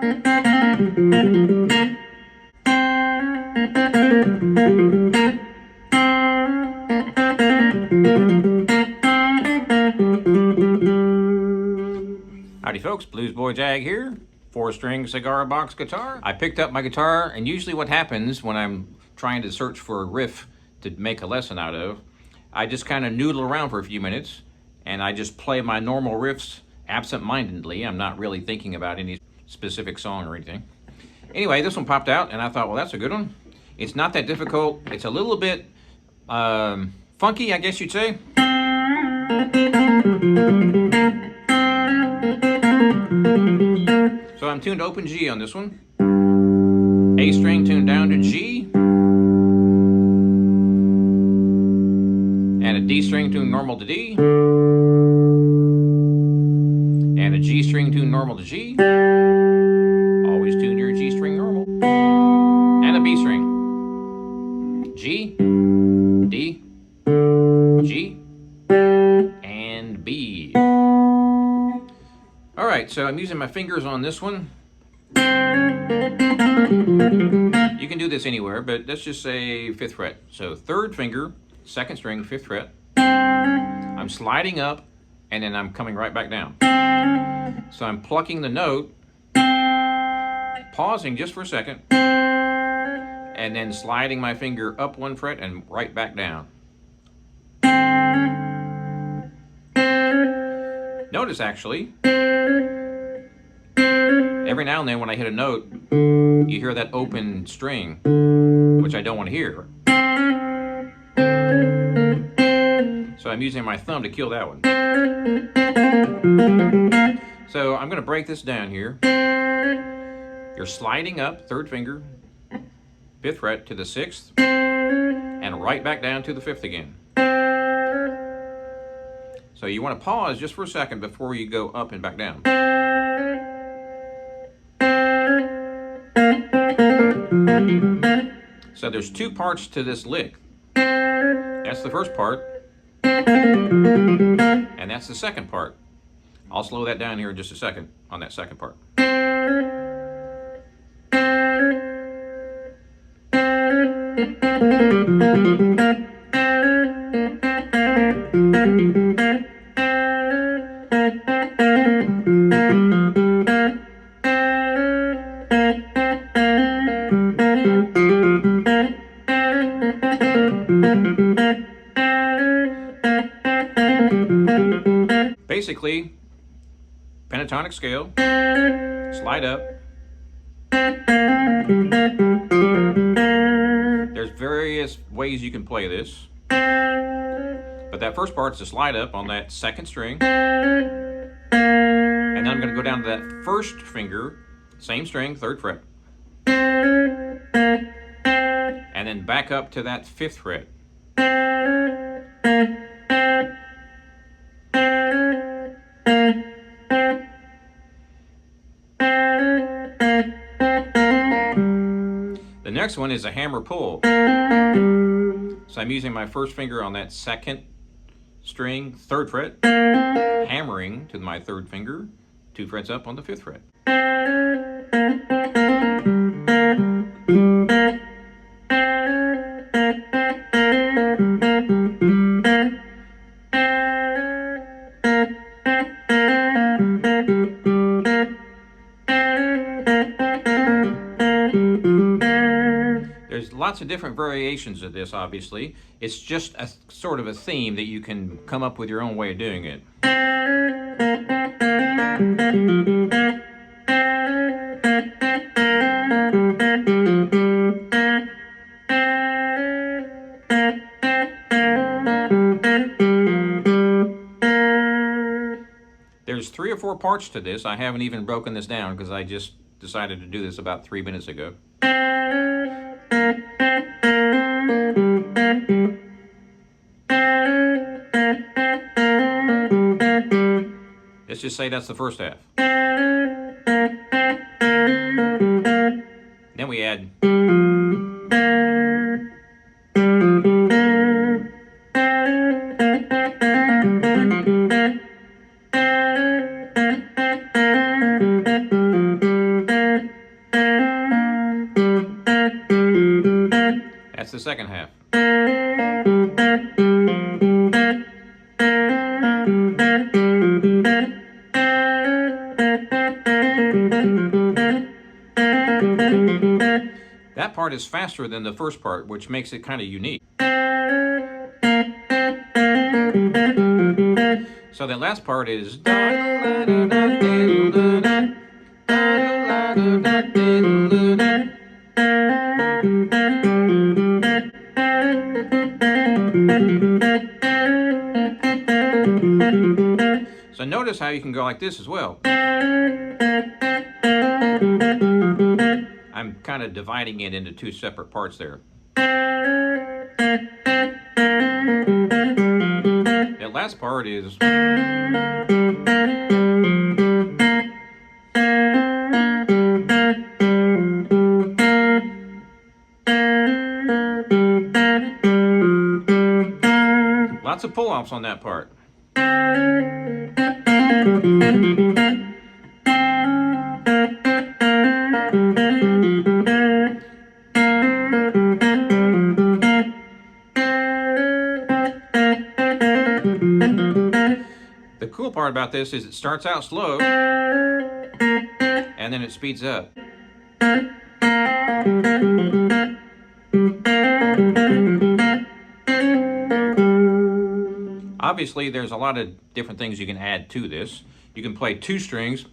Howdy folks, Bluesboyjag here, 4-string cigar box guitar. I picked up my guitar, and usually what happens when I'm trying to search for a riff to make a lesson out of, I just kind of noodle around for a few minutes, and I just play my normal riffs absent-mindedly. I'm not really thinking about any specific song or anything. Anyway, this one popped out, and I thought, well, that's a good one. It's not that difficult. It's a little bit funky, I guess you'd say. So I'm tuned to open G on this one. A string tuned down to G. And a D string tuned normal to D. And a G string tuned normal to G. Always tune your G string normal. And a B string. G, D, G, and B. Alright, so I'm using my fingers on this one. You can do this anywhere, but let's just say 5th fret. So 3rd finger, 2nd string, 5th fret. I'm sliding up, and then I'm coming right back down. So I'm plucking the note, pausing just for a second, and then sliding my finger up 1 fret and right back down. Notice actually, every now and then when I hit a note, you hear that open string, which I don't want to hear. So I'm using my thumb to kill that one. So I'm going to break this down here. You're sliding up, 3rd finger, 5th fret to the 6th, and right back down to the 5th again. So you want to pause just for a second before you go up and back down. So there's 2 parts to this lick. That's the first part, and that's the second part. I'll slow that down here in just a second on that second part. Basically, pentatonic scale, slide up. There's various ways you can play this, but that first part's the slide up on that 2nd string, and then I'm going to go down to that 1st finger, same string, 3rd fret, and then back up to that 5th fret. The next one is a hammer pull. So I'm using my 1st finger on that 2nd string, 3rd fret, hammering to my 3rd finger, 2 frets up on the 5th fret. There's lots of different variations of this, obviously. It's just a sort of a theme that you can come up with your own way of doing it. There's 3 or 4 parts to this. I haven't even broken this down because I just decided to do this about 3 minutes ago. Let's just say that's the first half. Then we add. second half. That part is faster than the first part, which makes it kind of unique. So that last part is. So notice how you can go like this as well. I'm kind of dividing it into two separate parts there. That last part is. Lots of pull-offs on that part. The cool part about this is it starts out slow and then it speeds up. Obviously, there's a lot of different things you can add to this. You can play two strings.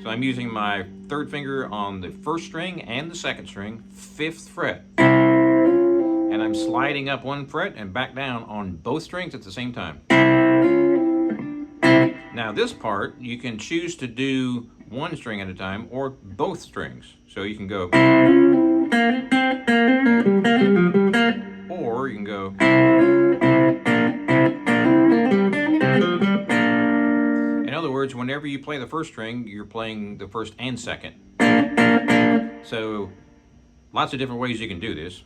So I'm using my third finger on the first string and the second string, 5th fret. And I'm sliding up one fret and back down on both strings at the same time. Now this part, you can choose to do one string at a time or both strings. So you can go, or you can go. In other words, whenever you play the first string, you're playing the first and second. So lots of different ways you can do this.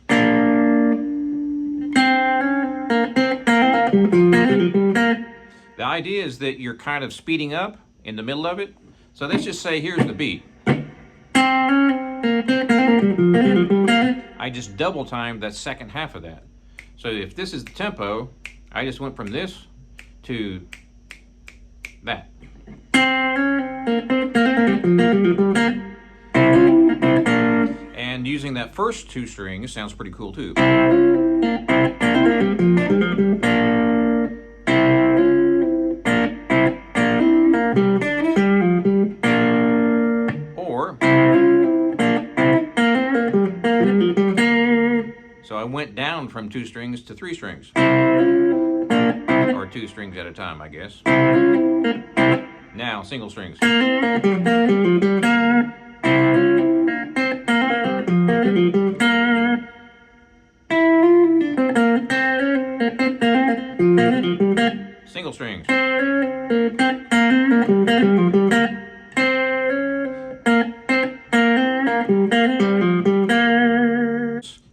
The idea is that you're kind of speeding up in the middle of it. So let's just say here's the beat. I just double timed that second half of that. So if this is the tempo, I just went from this to that. And using that first two strings sounds pretty cool too. So I went down from 2 strings to 3 strings. Or 2 strings at a time, I guess. Now, single strings. Single strings.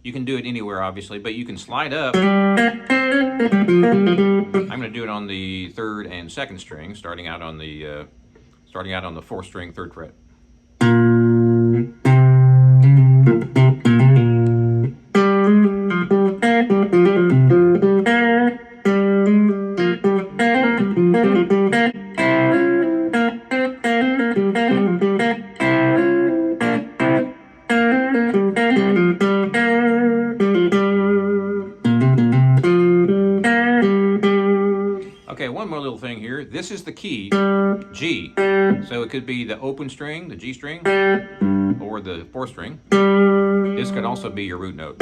You can do it anywhere, obviously, but you can slide up. I'm going to do it on the 3rd and 2nd string, starting out on the 4th string, 3rd fret. Okay, one more little thing here. This is the key, G. So it could be the open string, the G string, or the 4th string. This could also be your root note.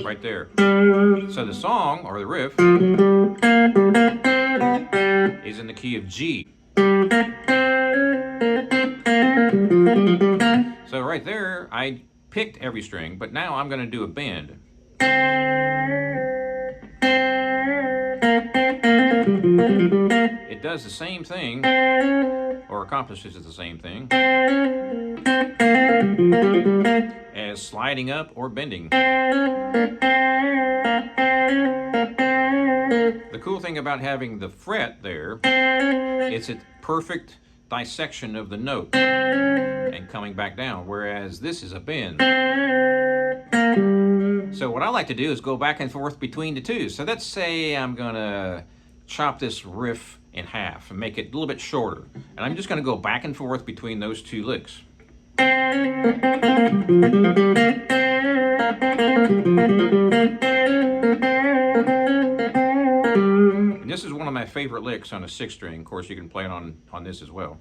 Right there. So the song, or the riff, is in the key of G. So right there, I picked every string, but now I'm going to do a bend. It does the same thing, or accomplishes the same thing, as sliding up or bending. The cool thing about having the fret there, it's at perfect dissection of the note and coming back down, whereas this is a bend. So what I like to do is go back and forth between the two. So let's say I'm gonna chop this riff in half and make it a little bit shorter. And I'm just gonna go back and forth between those two licks. And this is one of my favorite licks on a 6-string. Of course, you can play it on this as well.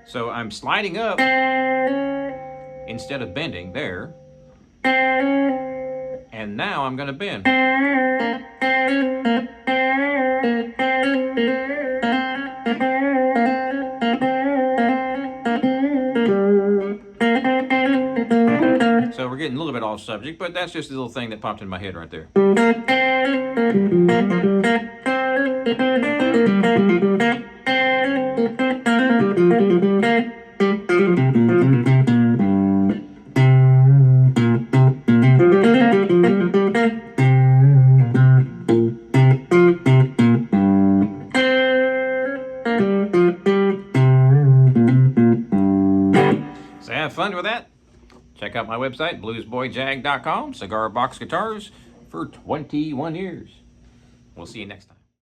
So I'm sliding up instead of bending there. And now I'm going to bend. So we're getting a little bit off subject, but that's just a little thing that popped in my head right there. So have fun with that. Check out my website, bluesboyjag.com, cigar box guitars for 21 years. We'll see you next time.